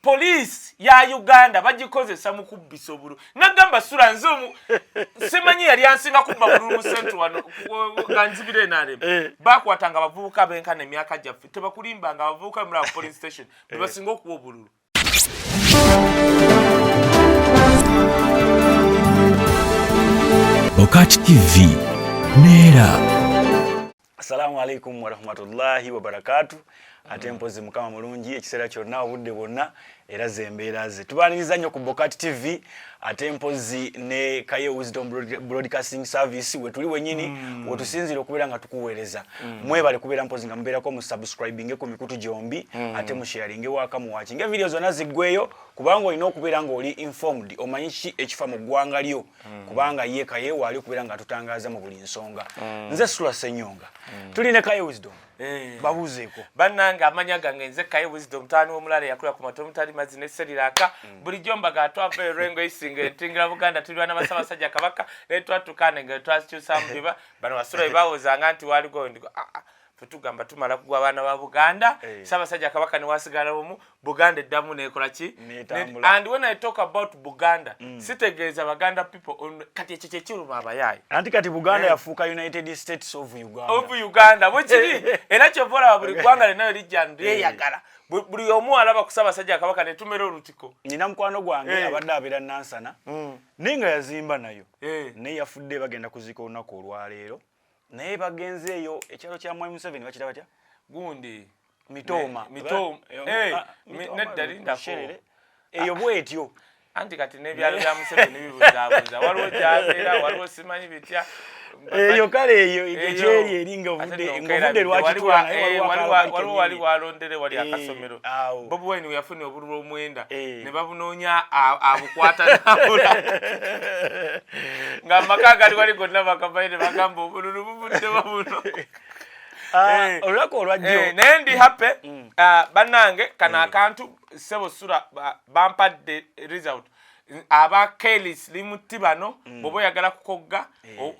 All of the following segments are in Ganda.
police ya Uganda bagikozesa mu kubbisa obulu nagamba sura nzumu simanyi yali ansinga kubba bulu mu central wano ganzibire nare bakwatanga bavubuka benkana emyaka jaffe tebakulimba nga bavubuka muri police station bebasinga okuwa obululu. Bakute TV Nera. Assalamu alaikum wa rahmatullahi wa barakatuh. Atempozi mukama mulungi ekiseera kyonna obudde bwonna era zembeera ze. Tubaniriza nnyo ku Bakute TV atempozi ne Kaye Wisdom Broadcasting Service we tuli wenyini wetusinzira okubeera nga tukuweereza. Mwebale kubeera mpozi nga mubeerako mu subscribing ku mikutu gyombi ate mu sharing waka mu watching video zonna ziggweyo kubanga olina okubeera nga oli informed omanyi ki ekifa mu ggwanga lyo kubanga ye Kaye wali okubeera nga tutangaza mu buli nsonga. Nze Sula Senyonga tuli ne Kaye Wisdom babuzeeko bannanga amanya gange nze Kaye Wisdom tani omulala yakula ku matomu tali mazine seriraka buli jomba gatwapa erengo isinga entingira Buganda tuli bana basabasajja kabaka netwatukane nga twasikyusa mbiba bano basura bawozanga nti wali go ndiko tutugamba tumala kugwa bana ba Buganda sabasajja kabaka ne wasigala omu Buganda eddamu nekola ki and when I talk about Buganda sitegeza Baganda people kati ekyekye kiruma abayayi anti kati Buganda yafuuka United States of Uganda bwekiri era kyovola buli gwanga linayo lijja ndeyagala buli omu alaba kusabasajja kabaka ne tumera olutiko nina mukwano gwange abadde abeera Nansana ninga yazimba nayo ne yafudde bagenda kuzika olunaku olwaleero naye bagenze eyo ekyalo kya Mwai Museveni bakita batya gundi mitoma neddali ndasherere eyo bwetyo anti kati nebyalo bya Museveni bibuzabuza waliwo gyabera waliwo simanyi bitya eyo kale eyo ekyeri eringa ovudde lwakitwala waliwo wali walondere wali akasomero Bobi Wine yafuna obululu omwenda ne babunoonya abukwata nabula nga amaka gali wali gonna bakabaire bagamba obululu buvudde babuno olwako olwajjo naye ndi happy bannange kana akantu sebo sura bampadde result aba Kelis limuti bano bobo yagala kukogga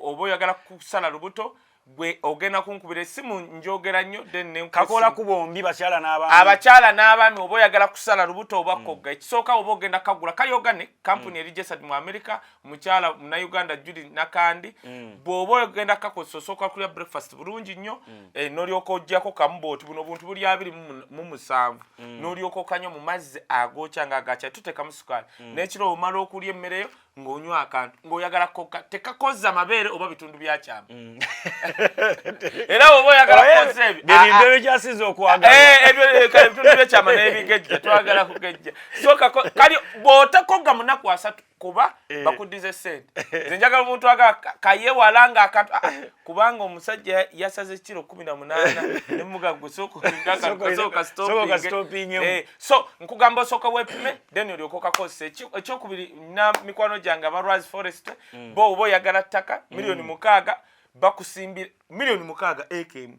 obo yagala kusala lubuto gwe ogenda kunkubira simu njogera nnyo then kakola kubombi bakyala n'abaami abakyala n'abaami obo yagala kusala lubuto obakogga ekisooka obo ogenda kagula kayogane company registered mu America mukyala mu Uganda Judy Nakandi bwobo ogenda kakososoka kulya breakfast bulungi nnyo n'olyoko ojjako kambooti buno buntu buli 27 n'olyoko kanyo mu mazzi agokya nga agacha tuteka musukali n'ekiro omala okulya emmereyo ng'onywa akantu ng'oyagala kokka tekakozza mabeere oba bitundu bya kyama era obo yagala koze ebyo byasize okwagala ebyo kale bitundu bya kyama n'ebigejja twagala kugejja so kali bota kogga munaku asatu kuba bakudize sente zenjaga omuntu aga Kaye walanga akantu kubanga omusajja yasaze kilo 18 nemuga gusoko ngaka stopping so nkugamba soka wepime then olyokoka kose ekyokubiri na mikwano janga ba Forest bo yagala ttaka milioni 6 bakusimbira milioni 6 AKM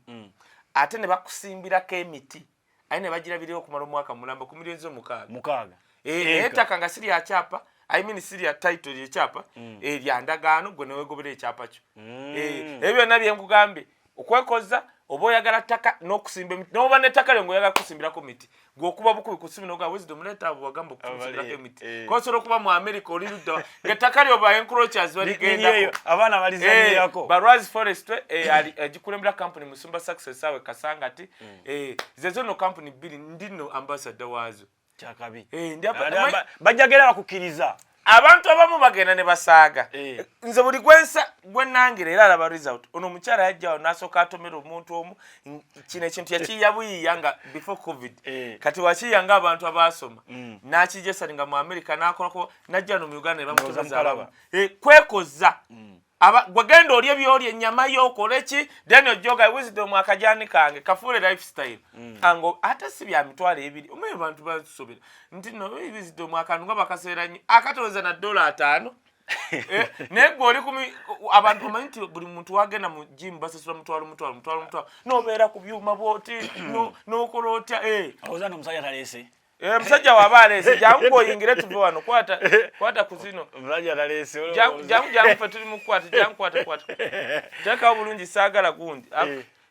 ate ne bakusimbira kemiti ayine bagirabire okumala omwaka mulamba ku milioni 6 ettaka nga siri ya chapa I mean Syria title ye chapa lya ndagaano gwe newegobere chapa kyo ebyo nabye nkugambe okwekoza obo yagala ttaka n'okusimba emiti n'oba n'ettaka lyo ng'oyagala kusimbira komiti gwokuba bukubi kusimba n'oga Wisdom leta abo bagamba okusimbira emiti kosobola okuba mu America oli ludda ng'ettaka lyo ba encroachers baligenda abaana balizanyirako ba Forest agikulembera company Musumba Success awe Kasangati zezo no company bili ndino ambassador wazo chakabi bajagera bakukiriza abantu abamu bagenda ne basaaga nze buli gwensa gwenangira era alaba result ono mukyala yajja nasoka atomera omuntu omu kino ekintu yakiyabuyiya nga before covid kati wakiyanga abantu abasoma nakijesalinga mu America nakolako najja no mu Uganda ne bamutoza kwekoza gwagenda olye byolye ennyama y'okoleki then ojoga Wisdom akajani kange kafule lifestyle ango ate si bya mitwalo ebiri omwe abantu basobera nti no Wisdom akanunga bakaseera nyi akatoza na $5 nego oli kumi abantu bamanyi buli muntu wagenda mu gym basasula mutwalo nobeera ku byuma bwoti nokolotya awozana omusajja talese musajja wabalese jangu oyingire tuve wano kwata kuzino musajja talese jangu fe tuli mukwata jangu kwata teka bulungi saagala gundi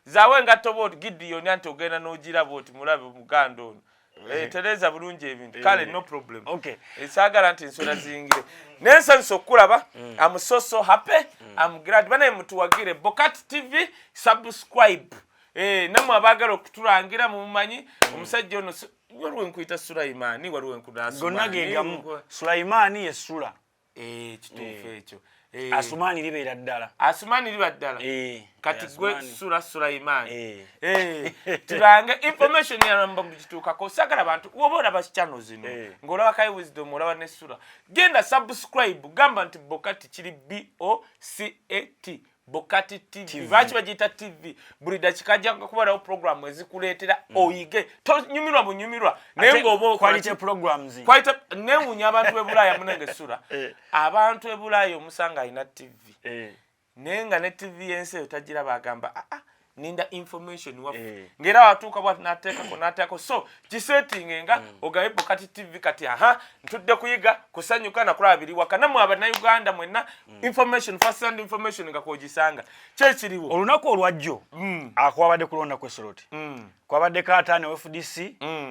zawe ngatto bot Gideon anti ogenda n'ogira bot mulabe Buganda ono tereza bulungi ebintu kale no problem okay esagala nti nsula zingire nensanso okulaba I'm so happy I'm glad bana mutuwagire Bakute TV subscribe namwe abagala okutulangira mumanyi omusajja ono waliwo nkuyita Sulaimani waliwo nkudasa gonagegamu Sulaimani ye sula kituufu ekyo Asumani libeera ddala kati gwe Sulaimani tulange information yaramba mukituukako sagala abantu woba olaba channel zino ng'olaba Kaye Wisdom olaba ne Sula genda subscribe gamba nti Bakute kiri BOCAT Bakute TV lwaki bagiyita TV buli dakika ajja kubalawo programu ezikuleetera oyige tonyumirwa bunyumirwa naye ng'oba quality programs newunya abantu b'Ebulaaya munenge Sula abantu b'Ebulaaya omusanga alina TV naye nga ne TV yensi eyo tagira bagamba ninda information wafu ngera watuuka bwati n'ateekako so kisetingenga ogabe Bakute TV kati ntudde kuyiga kusanyuka nakulaba biri waka namwe Abannayuganda mwenna information first hand information nga kwogisanga kyekiriwo olunaku olwajjo akwabadde kulonda kwe Soroti kwabadde Katane wa FDC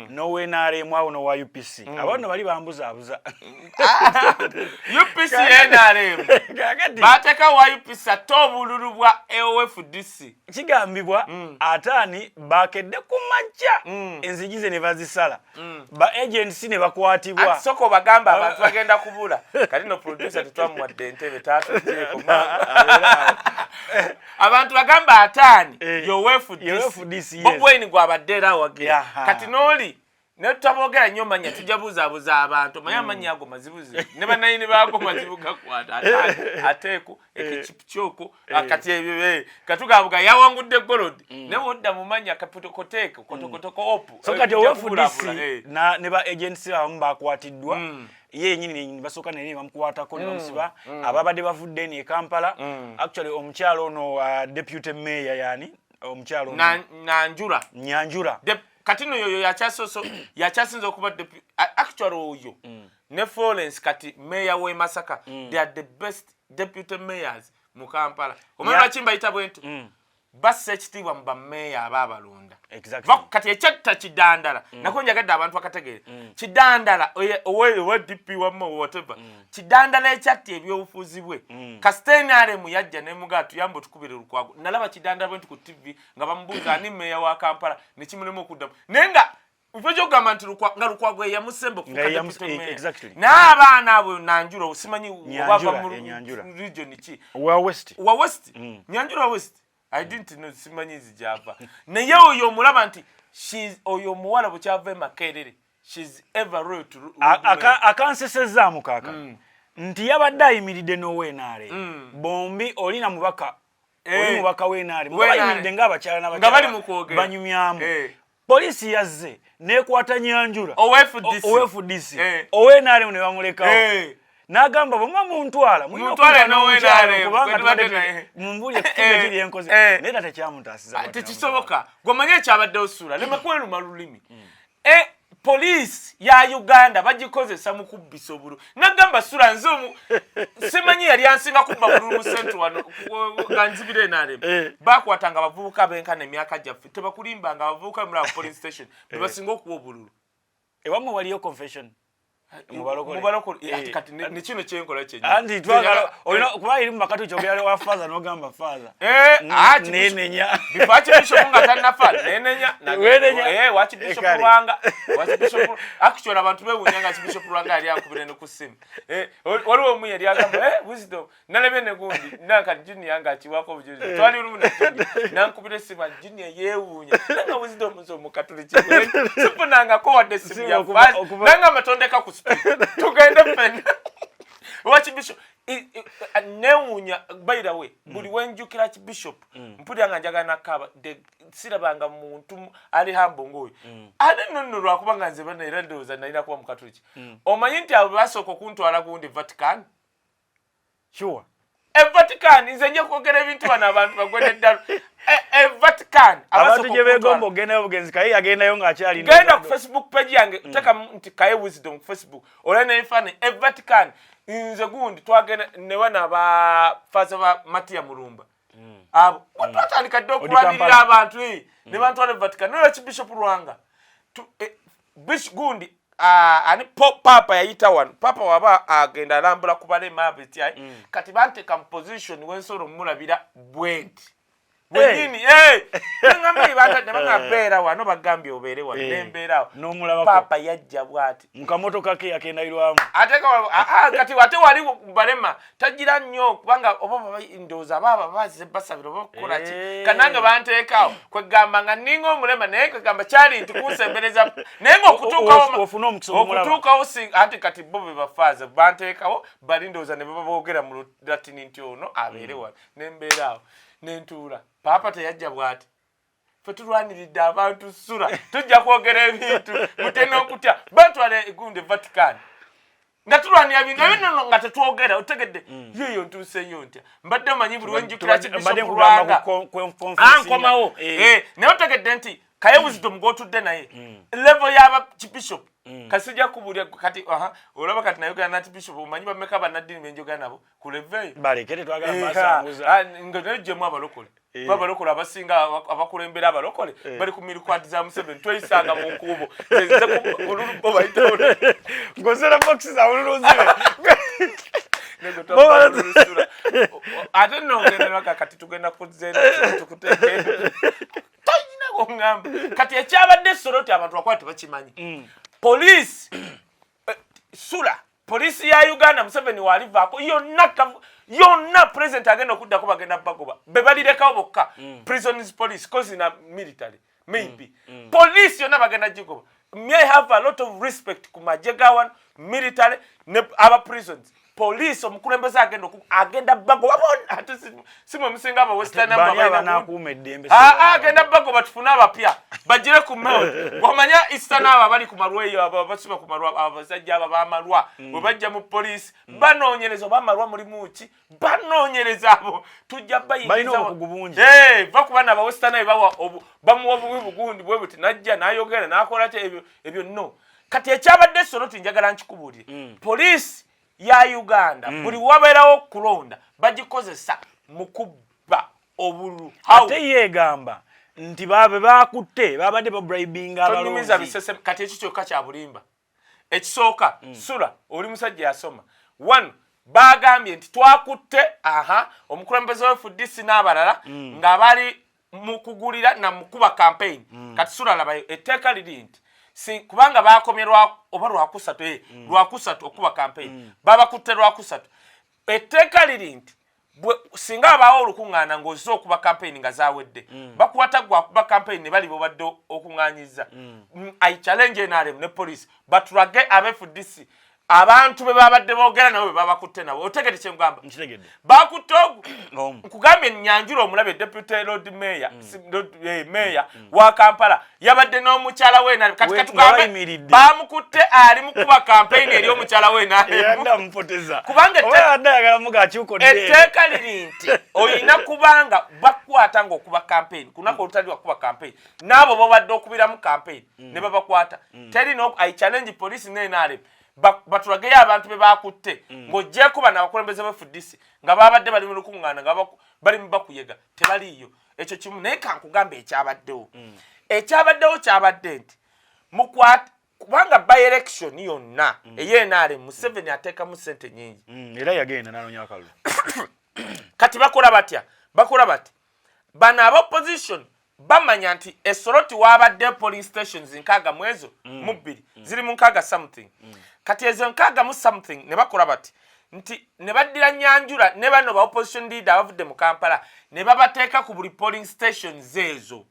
nowe NRM awo no wa UPC abantu bali bambuzaabuza UPC NRM bateka wa UPC atobululu bwa FDC kigambibwa atani bakedde ku majja enzigize ne bazisala ba agency ne bakwatibwa soko bagamba abantu bagenda kubula kali no producer tetwamwadde entebe tatutyeko abantu bagamba atani yo FDC bobweni gwabadde wagera kati noli netutabogera nnyo manya tujabuzabuza abantu manya manya ago mazibuzi ne banayini bago mazibuga kwata ateku ekichipuchoko akati ebebe katugabuga yawangudde golodi ne wodda mu manya kaputokoteko kotokotoko opu so kati FDC na ne ba agency abamu bakwatiddwa ye nyini basoka ne bamukwatako ne bamusiba ababadde bavudde ne Kampala actually omukyalo ono deputy mayor yani omukyalo Nyanjura kati no yoyo yakyasinza okuba actually oyo ne Florence kati mayor we Masaka they are the best deputy mayors mu Kampala omwana chimba bwentu basi ekitibwa mu mayor ababalonda exactly kati ekyatta kidandala nako njagadde abantu bakategeera kidandala owe DP wamma whatever kidandala ekyatti ebyobufuzi bwe NRM yajja ne mugatu yambo tukubire lukwago nalaba kidandala bwentu ku TV nga bamubuuza ani mayor wa Kampala ne kimulemu okuddamu nenga uvejo gamba nti lukwago ya musembo exactly n'abaana abo Nanjura osimanyi obava mu region ki wa west Nyanjura west I didn't know simanyizi java naye oyo omulaba nti she's oyo muwala bukyava Makerere she's ever real to akanseseza mukaka nti yabadde ayimiridde nowe NRM bombi olina mubaka oli mubaka we NRM bayimiridde ng'abakyala n'abakyala banyumyamu polisi yazze nekwata Nyanjura OFDC owe NRM ne bamulekawo nagamba bamwa muntwala mumbuli ekitebe kiri enkozi nenda tekyamutasiza tekisoboka gwamanye kyabadde osula lemakwelu malulimi police ya Uganda bagikozesa mu kubbisa obulu nagamba sula nzomu simanyi yali ansinga kubba bulu mu central wano ganzibire NRM bakwatanga bavubuka benkana emyaka gyaffe tebakulimba nga bavubuka muri police station bebasinga okuwa obululu ewamwe waliyo confession mubalokole kati ne kino kyenkola kyenye andi twagala olina kuba iri mu makatu kyogera wa father n'ogamba father nenenya bifachi bishop nga tannafa nenenya wachi bishop Rwanga actually abantu bewunyanga bishop Rwanga ali akubire ne kusimu waliwo omu yali agamba wisdom nalebe ne gundi nanka junior yanga akiwako bujuzi twali rumu nankubire siba junior yewunya nanga wisdom zo mukatoliki sipunanga ko wadde simu ya fast nanga matondeka ku tugende pen watch bishop newunya by the way buli wenjukira ki bishop mpulira njaga nakaba de sirabanga muntu ali hambo ngoyo ade nonno lwakubanga nze bana era ndoza naina kuba mukatoliki omanyi nti abo basoko kuntwala gundi Vatican sure Vatican nze nje kwogera ebintu bana abantu bagwede ddala Vatican abantu je begombo genda obugenzi Kaye agendayo ng'akyali genda ku Facebook page yange teka nti Kaye Wisdom Facebook olena ifane Vatican nze gundi twagenda ne bana ba faza ba Matia Mulumba abo watandika ddo kulwanirira abantu ne bantu wa Vatican no Bishop Rwanga bish gundi ani papa yayita wano papa waba agenda alambula kubale mabiti kati banteka mu position wensoro mulabira bwenti bwini ngamba ibanta nebanga bera wano bagambye obere wano nembera n'omulaba papa yajja bwati mukamoto kake yakenda irwamu ateka kati wate wali balema tagira nnyo kubanga oba indoza baba baze basabira bakola ki kananga bantekawo kwegamba nga ningo omulema naye kwegamba kyali nti kusembereza naye okutuukawo anti kati bo be bafaze bantekawo balindoza ne babogera mu Latini nti ono abeere wano nembeerawo nentuula papa teyajja bwati fe tulwaniridde abantu sura tujja kwogera ebintu mutena okutya batwala egunde Vatican nga tulwanira bintu ebino nga tetwogera otegedde yeyo ntuuseyo ntya mbadde manyi buli wenjukira kibishokulwanga ankomawo naye otegedde nti Kaye wisdom gotudde naye level y'aba bishop kasijja kubulya kati olaba kati nayo kana nati bishop omanyi bameka banadini benjoga nabo ku level balekere twagala basanguza ngoneje mu abalokole babalokole abasinga abakulembera abalokole bali ku milikwati za Museveni twoyisanga mu nkubo zeze ku olulubo bayitone ngozera boxes awululuzibe ate nongenera kati tugenda kuzenda tukuteke ngamba kati ekyabadde Soroti abantu bakwate bakimanyi police sula police ya Uganda Museveni walivaako yonna president agenda okudda ko bagenda bagoba bebalirekawo bokka prisons police cause na military maybe police yonna bagenda jigoba may have a lot of respect ku majegawan military ne aba prisons police omukulembeze agenda bagoba ate simwe musinga aba western number na kuumeddembe agenda bagoba tufuna abapya bajire ku mount wamanya eastern aba bali ku marweyo aba basiba ku marwa abasajja aba bamalwa bwe bajja mu police banoonyereza bamalwa muri muki banoonyereza abo tujja bayingiza okugubunji bakubana aba western aba bamuwa bugundi bwe buti najja nayogera nakola ebyo no kati ekyabadde Soroti njagala nkikubulire police ya Uganda buli wabeerawo kulonda bagikozesa mukuba obulu ate yegamba nti babe bakutte babadde babribinga abalonzi bisese kati ekyo kyokka kya bulimba ekisooka sura oli musajja yasoma 1 bagambye nti twakutte omukulembeze wa FDC n'abalala nga bali mukugulira na mukuba campaign kati sura labayo etteeka liri nti kubanga bakomerwa oba lwakusatu okuba campaign baba kutte lwakusatu etteeka liri nti singa abaawo olukuŋŋaana ng'ozze okuba campaign nga zaawedde bakwata gwa kuba campaign ne bali bobadde okuŋŋaanyiza I challenge NRM ne police batulage FDC abantu be babadde boogera nabo be babakutte nabo otegedde kye ngamba bakutte nkugambye Nyanjula omulabe deputy road mayor mayor wa Kampala yabadde n'omukyala we NRM kati katugambe bamukutte ali mu kuba campaign eri omukyala we NRM kubanga yagala mugakyuko etteeka liri nti oyina kubanga bakwata ng'okuba campaign kunako olutali wakuba campaign n'abo babadde okubiramu campaign ne babakwata teri no I challenge police ne NRM batulageyo abantu be bakutte ng'oggyeko bano abakulembeze ba FDC nga babadde bali mu lukuŋŋaana nga bali mu bakuyega tebaliiyo ekyo kimu naye kankugamba ekyabaddewo kyabadde nti mukwate kubanga by election yonna eyenale Museveni ateekamu ssente nyingi era yagenda n'anoonya Akalulu kati bakola bati bano aba opposition bamanya nti Soroti wabadde polling stations nkaaga mu ezo mu bbiri ziri mu nkaaga something kati ezo nkaaga mu something ne bakola bati nti ne baddira Nyanjula ne bano ba opposition leader abavudde mu Kampala ne babateeka ku buli polling stations ezo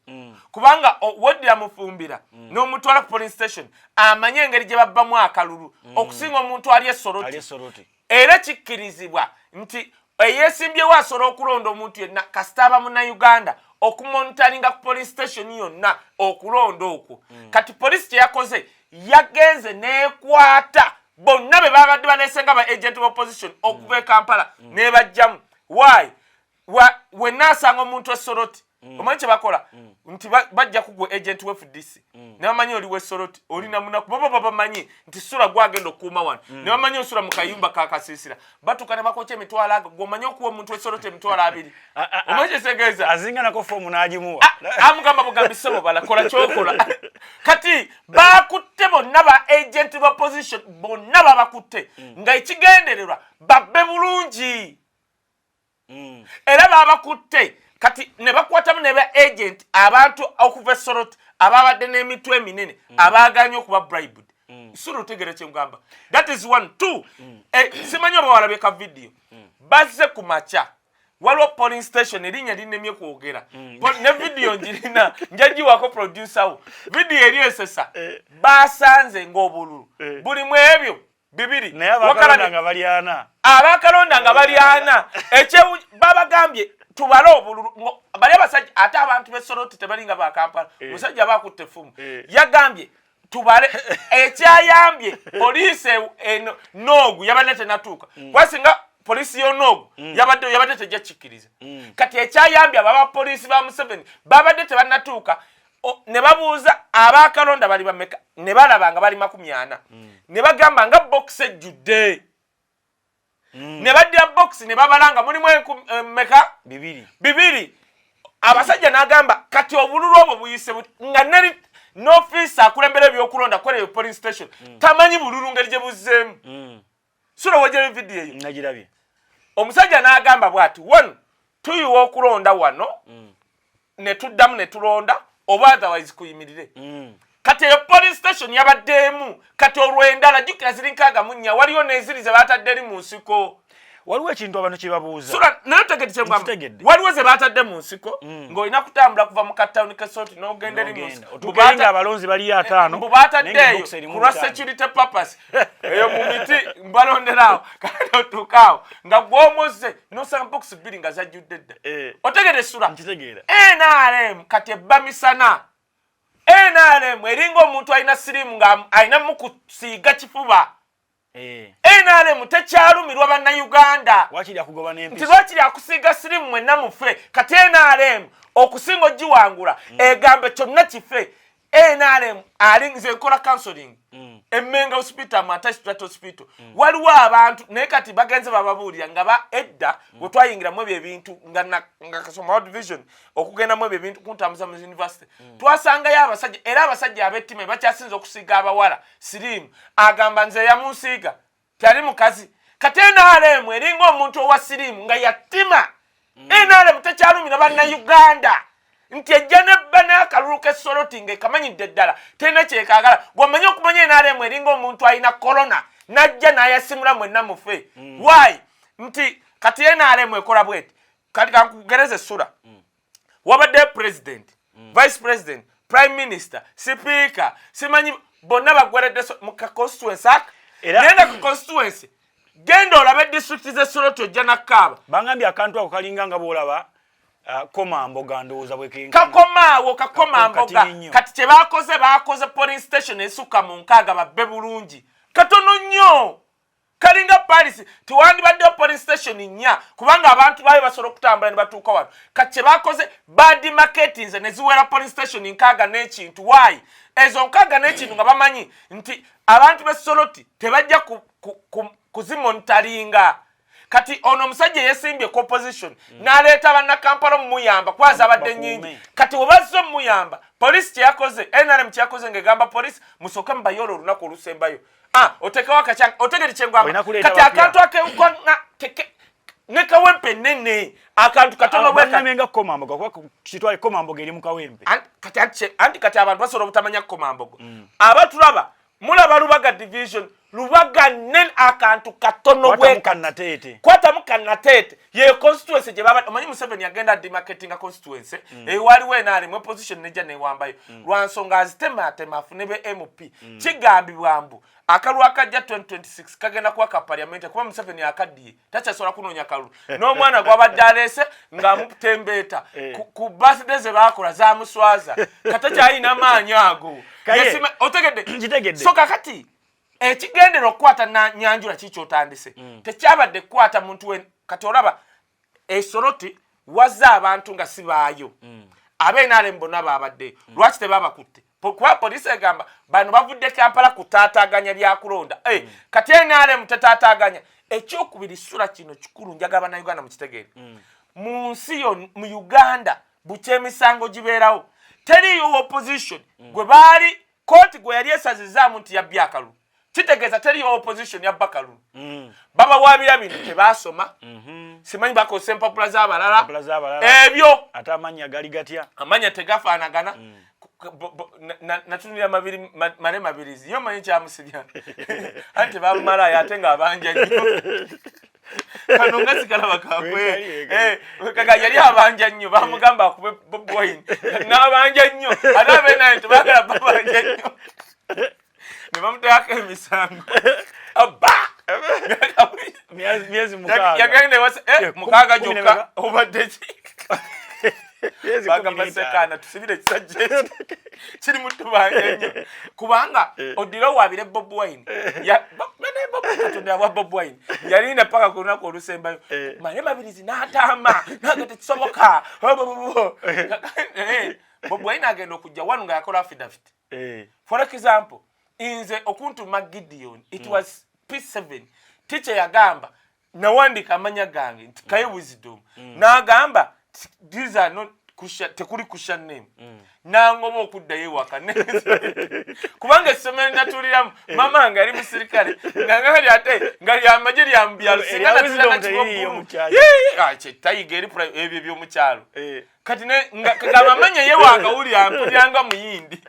kubanga woddira mufumbira n'omutwala ku polling station amanye engeri gye babbamu Akalulu okusinga omuntu ali Soroti era kikkirizibwa nti eyeesimbyewo asobola okulonda omuntu yenna kasita aba Munnayuganda okumonitaringa ku police station yonna okulonda okwo kati police kye yakoze yagenze n'ekwata bonna be babadde baneesenga ba agent of opposition okuva e Kampala ne bajjamu why wenna asanga omuntu Soroti omanyi kye bakola nti bajja kugwa agent we FDC ne bamanyi oli we Soroti oli na munaku baba bamanyi nti sura gwagenda okuuma wano ne bamanyi osura mu kayumba kakasiisira batuka ne bakocha emitwalo ago gwomanyi okuwa omuntu we Soroti emitwalo 2 omanyi kyetegeeza azinga nako fomu n'agimuwa amugamba bugambisebo balakola kyokola kati bakutte bonna ba agent ba position bonna babakutte nga ekigendererwa babbe bulungi era babakutte kati ne bakwatamu ne ba agent abantu okuva Soroti ababadde n'emitwe eminene abaganye okuba bribed suru tegere kyengamba that is 1 2 simanyo bawalabye ka video bazze ku macha waliwo polling station erinya linemye kwogera ne video njirina njaji wako producer wo video eri esesa basanze ng'obululu buli mu ebyo bibiri naye abakalonda nga bali ana ekye babagambye tubale obululu bali abasajja ate abantu be Soroti tebalinga ba Kampala musajja bakutte fumu yagambye tubale ekyayambye police nogu yabadde tenatuuka kwasinga polisi yo nogu yabadde tejjakikiriza kati ekyayambye ababa polisi ba Museveni babadde tebanatuuka ne babuuza abakalonda bali bameka ne balaba nga bali 40 ne bagamba nga box ejjudde ne badya box ne babalanga mulimu meka bibiri abasajja n'agamba kati obululu obwo buyise nga neri n'office akulembera ebyokulonda kwere police station tamanyi bululu ngeri gye buzzeemu sura wajja video eyo nagirabye omusajja n'agamba bw'ati tuyiwa okulonda wano ne tuddamu ne tulonda oba otherwise kuyimirire kati eyo police station yabaddeemu kati olw'endala jjukira ziri 64 waliyo n'eziri ze baatadde eri mu nsiko waliwo ekintu abantu kye babuuza sura naye tegedde kyengamba waliwo ze baatadde mu nsiko ng'olina kutambula kuva mu katawuni ke Soroti n'ogenda eri mu nsiko otugenga abalonzi bali 5 mbu baataddeeyo kulwa security purpose eyo mu miti mbalonderaawo kandi otuukaawo nga gw'omuzze n'osanga box 2 nga zajjudde dda otegedde sura NRM kati ebba misana NRM eringa omuntu alina sirimu nga alina mu kusiiga kifuba NRM tekyalumirwa bannayuganda nti lwakiri akusiiga sirimu mwenna mufe kati NRM okusinga ogiwangula egambe kyonna kife NRM alinze nkola counseling Emmenga hospital Matashitrat hospital waliwo abantu naye kati bagenze bababuulira nga edda bwe twayingiramu ebyo ebintu nga kasoma World Vision okugenda mu ebyo ebintu kuntambuza mu university twasangayo abasajja era abasajja ab'ettima bakyasinza okusiiga abawala sirimu agamba nze yamunsiiga tyali mukazi kati NRM eringa omuntu owa sirimu nga yattima NRM tekyalumira bannayuganda nti ejja nebba n'akalulu ke Soroti ng'ekamanyidde ddala terina kyekaagala gw'omanyi okumanya NRM eringa omuntu alina corona n'ajja n'ayasimula mwenna mufe why nti kati NRM ekola bweti kati kankugereze sura wabadde president vice president prime minister speaker simanyi bonna bagweredde mu constituency nenda ku constituency genda olabe district ze Soroti ojja nakkaaba bangambye akantu ako kalinga nga bw'olaba komamboga ndowooza kakomaawo kati kye bakoze polling station esukka mu 6 babbe bulungi katono nnyo kalinga Paris tiwandibaddeyo polling station 4 kubanga abantu bayo basobola okutambula ne batuuka wano kati kye bakoze bad marketing ne ziwera polling station 6 n'ekintu why ezo 6 n'ekintu nga bamanyi nti abantu be Soroti tebajja kuzimonitaringa kati ono omusajja yesimbye opposition n'aleeta bannakampala mumuyamba kwaza abadde nnyingi kati webazze mumuyamba polisi kyeyakoze NRM kyeyakoze ng'egamba polisi musooke mubayole olunaku olusembayo oteekawo akakyanga otegere kyengamba kati akantu akewukona ne kawempe nene akantu katono bwekamenga komamboga kuba kitwale komamboga eri mu kawempe kati abantu basobola obutamanya komamboga abatulaba mulaba Lubaga division Lubaga nen akantu katono kwata mukannatete ye constituency gye baba omanyi Museveni agenda demarketing a constituency waliwo NRM mu position nejja newambayo lwansonga azitema afune be MP kigambibwa mbu akalu akajja 2026 kagenda kuwa ka parliament kuba Museveni akaddiye takyasobola kunoonya kalulu n'omwana gwabadde alese nga mutembeeta ku birthday ze bakola za muswaza katakyalina maanyi ago otegedde so kakati ekigendera okukwata na nyanjula kikyotandise tekyabadde kukwata muntu kati olaba Soroti wazza abantu nga sibaayo NRM bonna babadde lwaki tebabakutte kuba poliisi egamba bano bavudde Kampala kutaataaganya byakulonda kati NRM tetaataaganya ekyokubiri sula kino kikulu njagala bannayuganda mu kitegeere mu nsi mu Uganda bukyemisango gibeerawo teriyo opposition gwe baali kooti gwe yali esazizaamu nti yabbi Akalulu kitegeeza teriyo opposition yabba Akalulu babawaabira bintu tebaasoma simanyi bakozesa empapula z'abalala ebyo ate amanya gali gatya amanya tegafaanagana natunulira male mabirizi yo manyi kyamusibya anti bamalayo ate ng'abanja nnyo kano nga sikalaba kakwe kaga yali abanja nnyo bamugamba akube Bobi Wine n'abanja nnyo ate abenayo tebagala babanja nnyo ne bamuteekako emisango myezi mukaaga yagende mukaaga gyokka obadde ki bagamba sekana tusibire ekisajja kiri mutubanja nnyo kubanga odira owaabire Bobi Wine katonda yawa Bobi Wine yalinda paka ku lunaku olusembayo male mabirizi n'ataama naga tekisoboka Bobi Wine agenda okujja wanu nga yakola affidavit for example inze okuntuma Gideon it was P7 teacher yagamba nawandika amanya gange nti Kaye Wisdom n'agamba these are not tekuli kusha name nangoba okuddayo ewaka kubanga essomero natuliramu mama nga ali musirikale ngangali ate nga lyamagye lyambyalo tayiga eri ebyo ebyomukyalo kati ngamamanya yewaka wuli ampulyanga muyindi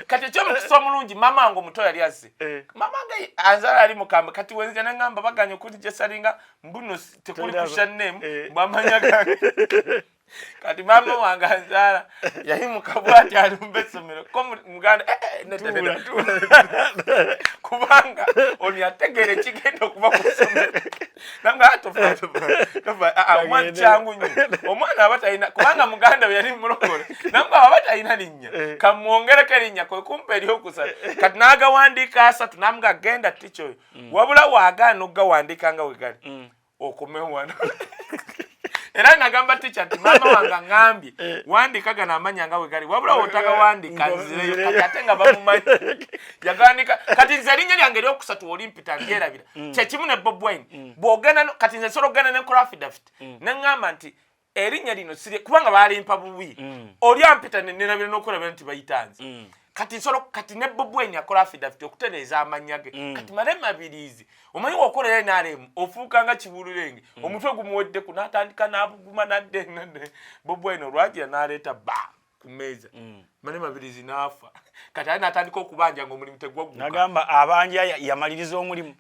kati ekyomukisa omulungi mama nga omuto yali azze mama nga anzala ali mukamba kati wenzija nengamba baganya okuti gyesalinga mbuno tekuli kusha name mbwamanya gange kati mama wange anzala yayimuka bwati alumba essomero ko muganda kubanga ono yategeera ekigenda okuba ku ssomero nanga omwana kyangu nnyo omwana aba talina kubanga muganda we yali mulokole nanga aba talina linnya kamwongereko erinnya kwe kumpa eryokusatu kati n'agawandiika asatu namuga genda ticha oyo wabula waagaana okgawandiika nga we gali okomewo wano era nagamba teacher nti mama wange ngambye wandika gana amanya nga we gali wabula otaka wandika nzireyo kati ate nga bamumanyi yagandika kati nze erinnya lyange eryokusatu olimpita ndyerabira kyekimu ne Bobi Wine bwogenda kati nze sobola okugenda nenkola affidavit neŋŋamba nti erinnya lino sirye kubanga baalimpa bubi oli ampita nerabira n'okulabira nti bayitanze kati ne Bobi Wine yakola affidavit okutereeza amanya ge kati male mabirizi omanyi wakolera NRM ofuuka nga kibululenge omutwe gumuweddeku n'atandika n'abuguma nadde Bobi Wine olwagira n'aleeta ku mmeeza male mabirizi n'afa kati ali n'atandika okubanja ng'omulimu tegwaggwa nagamba abanja yamaliriza omulimu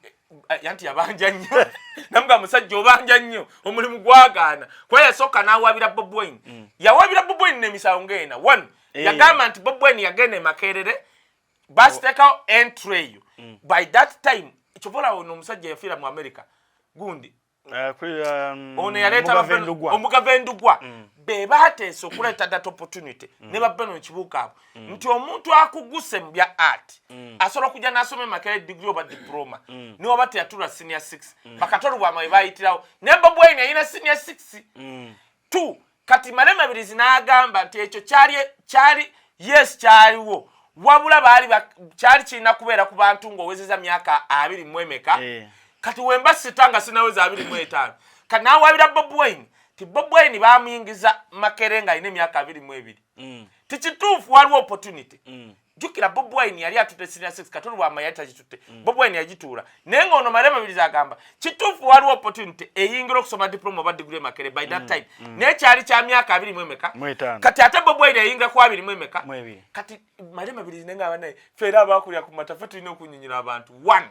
yanti yabanja nnyo namuga musajja obanja nnyo omulimu gwagaana kuba yasooka n'awabira Bobi Wine yawabira Bobi Wine n'emisango ng'ena one yagamba nti Bobi Wine yagenda e Makerere basiteekawo entry eyo by that time ekyobola ono omusajja yafiira mu America gundi ono yaleeta omugava endugwa be baateesa okuleeta that opportunity ne babba no kibuuka abo nti omuntu akuguse mu bya art asobola okujja n'asoma Makerere degree oba diploma niwe aba teyatula senior 6 bakatolu bwama we baayitirawo ne Bobi Wine yalina senior 6 2 kati male mabirizi n'agamba nti ekyo kyali yes kyaliwo wabula kyali kirina kubeera ku bantu ng'owezeza myaka 20 kati wemba sitanga sinaweza 25 kati n'awabira Bobi Wine ti Bobi Wine baamuyingiza Makerere nga alina emyaka 22 tikituufu waliwo opportunity jukira Bobi Wine yali atutte senior 6 katolu bwama yali tagitutte Bobi Wine yagituula naye ng'ono male mabirizi agamba kituufu waliwo opportunity eyingira okusoma diploma oba degree Makerere by that time naye kyali kya myaka 20 kati ate Bobi Wine yayingira ku 20 kati male mabirizi nengamba naye feera abakulira ku matafa tulina okunyinyira abantu one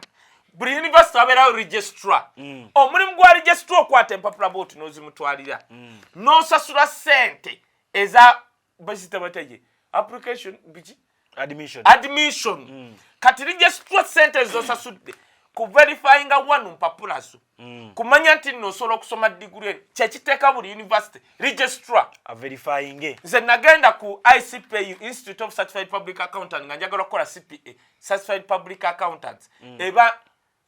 buli university abeerawo registrar omulimu gwa registrar okwata empapula booti n'ozimutwalira n'osasula ssente eza basitabateye application biki admission kati registrar ssente z'osasudde ku verifyinga wanu mpapula zo kumanya nti nno osobola okusoma degree kyekiteeka buli university registrar verifying nze nagenda ku ICPU Institute of Certified Public Accountant nga njagala okukola CPA Certified Public Accountants eba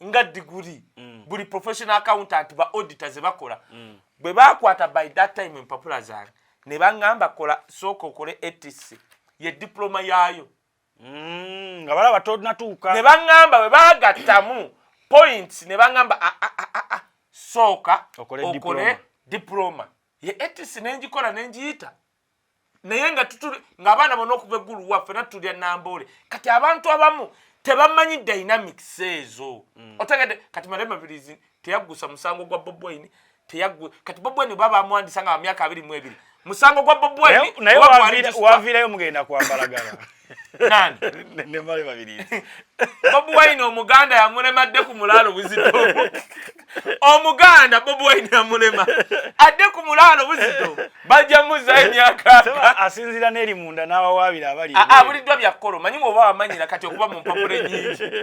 nga degree buli professional accountant ba auditors bakola bwe bakwata by that time empapula zange ne baŋŋamba kola sooka okole ETC ye diploma yaayo nga balaba tonatuuka ne baŋŋamba bwe baagattamu points ne baŋŋamba sooka okole diploma ye ETC nenjikola nenjiyita naye nga abaana bonna okuva eggulu waffe natulya Namboole kati abantu abamu tebamanyi dynamics ezo otegedde kati Malema Mabirizi teyaggusa musango gwa Bobi Wine kati Bobi Wine baba amwandisa nga myaka 22 musango gwa Bobi Wine naye waviirayo mugenda kwambalagala nani ne Malema Mabirizi Bobi Wine omuganda yamulemadde ku mulaalo buzito omuganda Bobi Wine yamulema adde ku mulaalo buzito bajja muza emyaka asinzira n'eri munda n'abawaabira abali abuliddwa byakkolo manyi oba wamanyira kati okuba mu mpapula ennyingi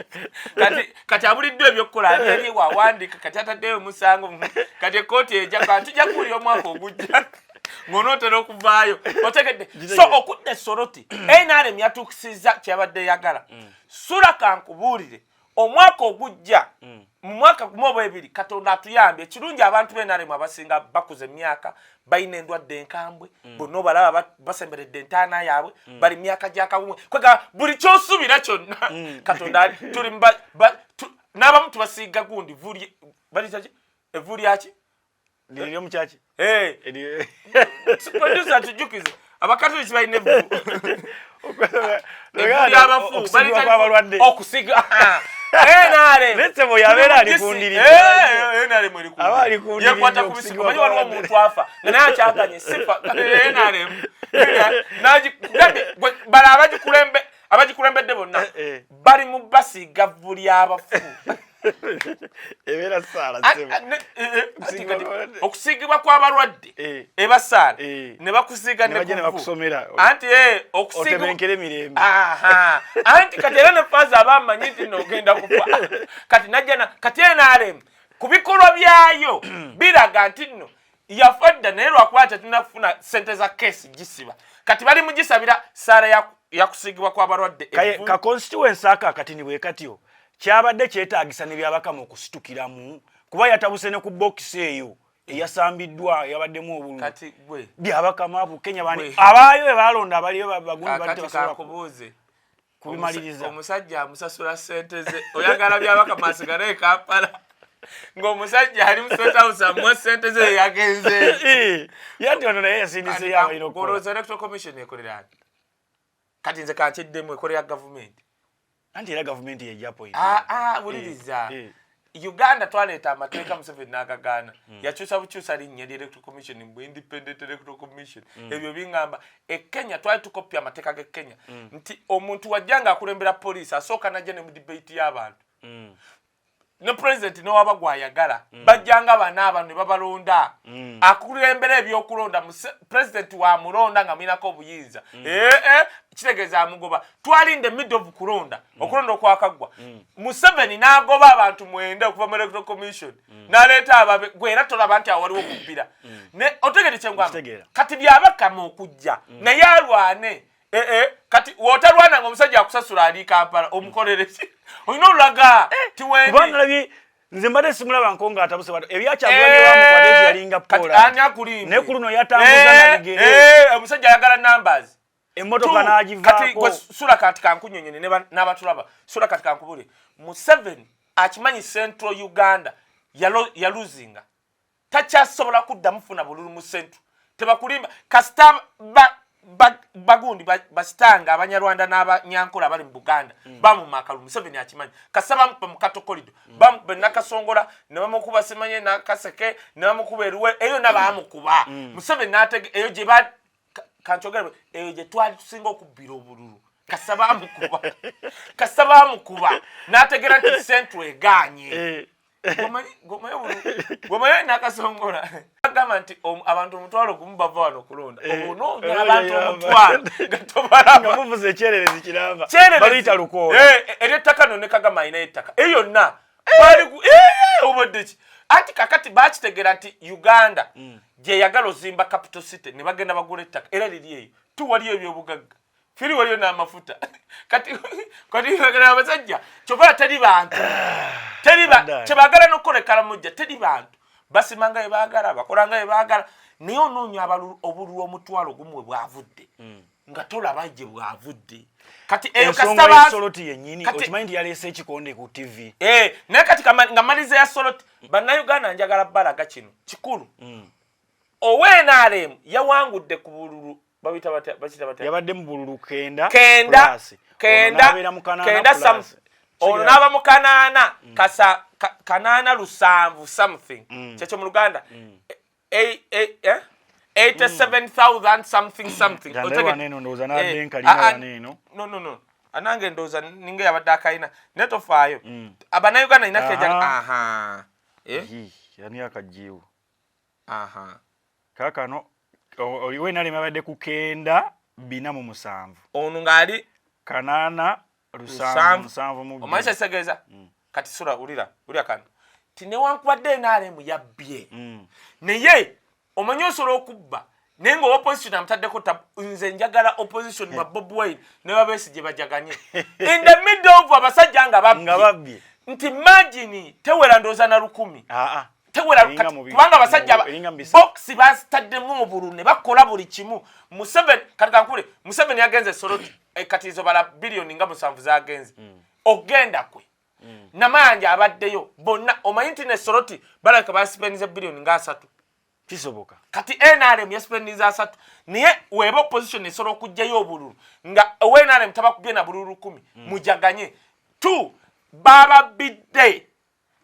kati abuliddwa ebyokukola ali wawandika kati ataddeyo omusango kati ekkooti ejja tujja kuwulira omwaka ogujja ng'onootera okuvaayo otegedde so okudda Soroti NRM yatuukisizza kyabadde yagala sula kankubuulire omwaka ogujja mu mwaka gumu oba ebiri Katonda atuyambye ekirungi abantu b'NRM abasinga bakuza emyaka balina endwadde enkambwe bonna obalaba basemberedde entaana yaabwe bali myaka gyakabumwe kwega buli ky'osuubira kyonna Katonda tuli n'abamu tubasiiga gundi evvu lyaki liri omukyaki producer tujukize abakatoliki balina evvu lyabafu okusiga letsebo yabeera alikundiyekwata ku bisigo manyi waliwo omuntu afa nga naye akyaganye sifa bala abagikulembedde bonna bali mu basiiga vvu lyabafu ebeera saala okusiigibwa kw'abalwadde ebasaala ne bakusiiga nebakusomera anti otebenkere mirembe anti kati era ne faaza abamanyi nti n'ogenda kufa kati najjana kati NRM ku bikolwa byayo biraga nti nno yafadda naye lwakuba tetunakufuna ssente za keesi gisiba kati bali mugisabira saala yakusiigibwa kw'abalwadde ka constituency akakati ni bwe katyo kyabadde kyetaagisa ne byabakamu okusitukiramu kuba yatabuse ne ku bokisi eyo eyasambiddwa yabaddemu obululu kati gwe byabakamu abo Kenya bani abaayo be balonda abaliyo bagundi bali basobola kubuuze kubimaliriza omusajja amusasula ssente ze oyagala byabakamu asigale Kampala ng'omusajja ali mu State House amuwa ssente ze yagenze yati ono naye yasindise yabalina okukola Electoral Commission ekolera kati nze kankiddemu ekolera gavumenti anti era gavumenti yejjapo buliriza Uganda twaleeta amateeka Museveni n'agagaana yakyusa bukyusa linnya lya Electoral Commission mbu Independent Electoral Commission ebyo bingamba Kenya twali tukopya amateeka ge Kenya nti omuntu wajjanga akulembera poliisi asooka najja ne mu debate y'abantu ne president n'owaba gwayagala bajjanga banaaba ne babalonda akulembera ebyokulonda president wa mulonda nga mwinako obuyinza kitegeeza amugoba twalinde mid of kulonda okulonda okwakaggwa Museveni n'agoba abantu 9 okuva mu Electoral Commission n'aleeta ababe gwe era tolaba nti awaliwo okubbira otegedde kyengwama kati byabakamu okujja naye alwane kati wotalwana ng'omusajja akusasula ali Kampala omukolere olina olulaga tiwendi nze mbadde simulaba nkonga atabuse bato ebyakyagulanye bamukwata yalinga Pola ne ku luno yatambuza nabigere omusajja ayagala numbers emmotoka n'agivaako kati sula kati kankunyonyene n'abatulaba sula kati kankubule Museveni akimanyi Central Uganda yaluzinga takyasobola kudda mufuna bululu mu Central tebakulimba kasita bagundi basitanga abanyarwanda n'abanyankola bali mu Buganda bamuma Akalulu Museveni akimanyi kasaba mu Kato Corridor bamukuba Nakasongola ne bamukuba Semanye Nakaseke ne bamukuba Eruwe eyo n'abamukuba Museveni n'atege eyo gye kanchogera eyo gye twali tusinga okubbira obululu kasaba amukuba n'ategera nti Central eganye Gomayo Nakasongola agamba nti abantu omutwalo gumu bava wano okulonda onoonya abantu omutwalo gatobalaba muvuze ekyererezi kiramba baluyita lukoola ery'ettaka nno ne Kagama alina ettaka eyo yonna obadde ki anti kakati bakitegera nti Uganda gye yagala ozimba capital city ne bagenda bagula ettaka era liri eyo tuwaliyo ebyobugagga firi waliyo n'amafuta kati abasajja kyova teri bantu kyebagala n'okukolekala mujja teri bantu basimanga ebagala bakolanga ebagala naye onoonya obululu omutwalo gumwe bwavudde nga tolaba je bwavudde kati eyo kasaba Soroti yennyini okimanyi nti yaleese ekikonde ku TV naye kati nga maliza ya Soroti bannayuganda njagala balaga kino kikulu NRM yawangudde ku bululu babita batya yabadde mu bululu kenda ono n'aba mu kanaana kasa kanaana lusanvu something kyekyo mu Luganda 87,000 something no anange ndoza ninge yabadde akayina netofaayo abanayuganda ina keja yani akajiwo kakano oliwe nali mabadde ku kenda 407 ono ngali kanaana lusanvu mu omaisha segeza kati sura ulira kano tinewankubadde NRM yabbye naye omanyi osobola okubba naye nga opposition amutaddeko nze njagala opposition ba Bob Wine ne Besigye bajaganye in the middle of abasajja nga babbye nti imagine tewera ndooza na 10 tewera kubanga abasajja box bastaddemu obululu ne bakola buli kimu Museveni kati kankule Museveni yagenze Soroti kati izo bala billion nga 7 zagenze ogenda kwe namanja abaddeyo bonna omanyi nti ne Soroti balaka baspendize billion nga 3 kisoboka kati NRM yaspendiza 3 niye weba opposition esoro kujjayo obululu nga NRM tabakubye na bululu 10 mujaganye 2 baba bidde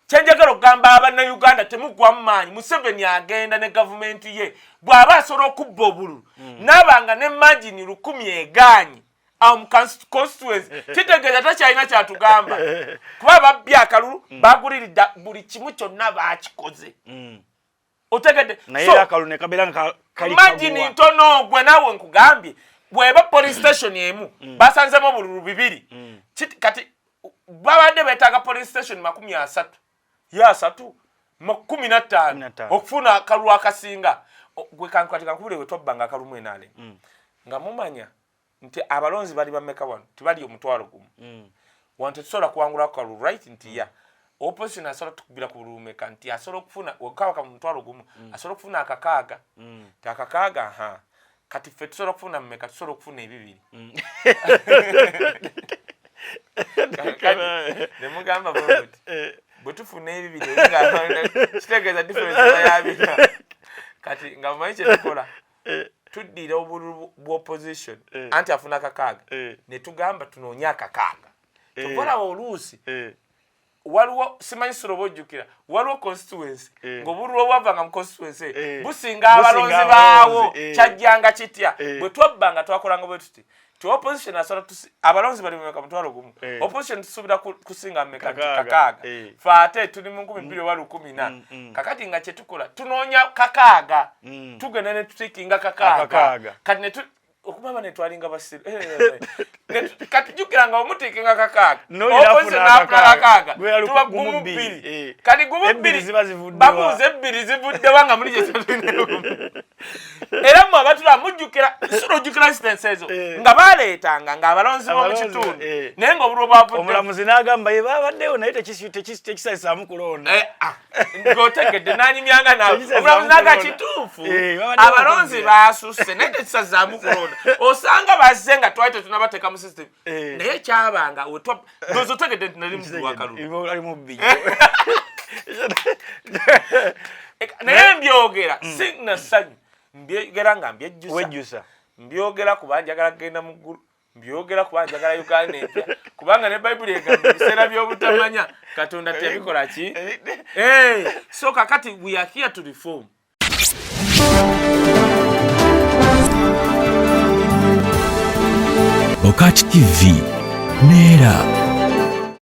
chenjagalo gamba abana Uganda temugwa mmanyi Museveni agenda ne government ye bwaba asoro kubba obululu nabanga ne margin 10 eganyi constituency kitegeza takyalina kyatugamba kuba babbya Akalulu baguliridda buli kimu kyonna bakikoze otegede naye Akalulu ne kabera kali imagine ntono gwe nawe nkugambye bweba police station emu basanzemo bululu 2 kati babadde betaga police station 30 ya 3 15 okufuna Akalulu akasinga gwe kankati kankubule wetobanga Akalulu mwenale nga mumanya nti abalonzi bali bameka wano tibali omutwalo gumu wantu tusola kuwangula Akalulu right nti ya opposition asola tukubira ku bulumeka nti asola okufuna okawa ka mutwalo gumu asola okufuna akakaaga takakaaga kati ffe tusola okufuna mmeka tusola okufuna ebibiri nemugamba bwoti bwetufuna ebibiri kitegeeza difference yabina kati nga mumanyi kyetukola tuddira obululu bw'opposition anti afuna akakaaga ne tugamba tunoonya akakaaga tukola oluusi waliwo simanyi solo bojjukira waliwo constituency ng'obululu obwavanga mu constituency businga abalonzi baawo kyajjanga kitya bwe twabbanga twakolanga bwe tuti opposition asola abalonzi bali mu mutwalo gumu opposition tusubira kusinga mmeka kakaaga fate tuli mu 2014 kakati nga kyetukola tunoonya kakaaga tugenda ne tutikinga kakaaga kati ne okumama ne twalinga basiru kati jukiranga omutikinga kakaaga opposition kakaaga tuba gumu 2 kati gumu 2 babuze 2 zivudde wanga muri kye era mwa batula mujukira suro jukira instancezo nga baleetanga nga abalonzi bo mu kitundu naye nga obululu bwavudde omulamuzi n'agamba ye babaddewo naye tekisayisaamu kulonda ngotegedde nanyimyanga nawe omulamuzi n'aga kituufu abalonzi basusse naye tekisazaamu kulonda osanga bazze nga twali tetunabateeka mu system naye kyabanga ndozi otegedde nti nali mubbi wa Akalulu ali mubbi naye mbyogera sina ssanyu mbyogera nga mbyejjusa mbyogera kuba njagala kugenda mu ggulu mbyogera kuba njagala Uganda empya kubanga ne Bayibuli egamba ebiseera by'obutamanya Katonda tebikola ki so kakati we are here to reform. Bakute TV Nera.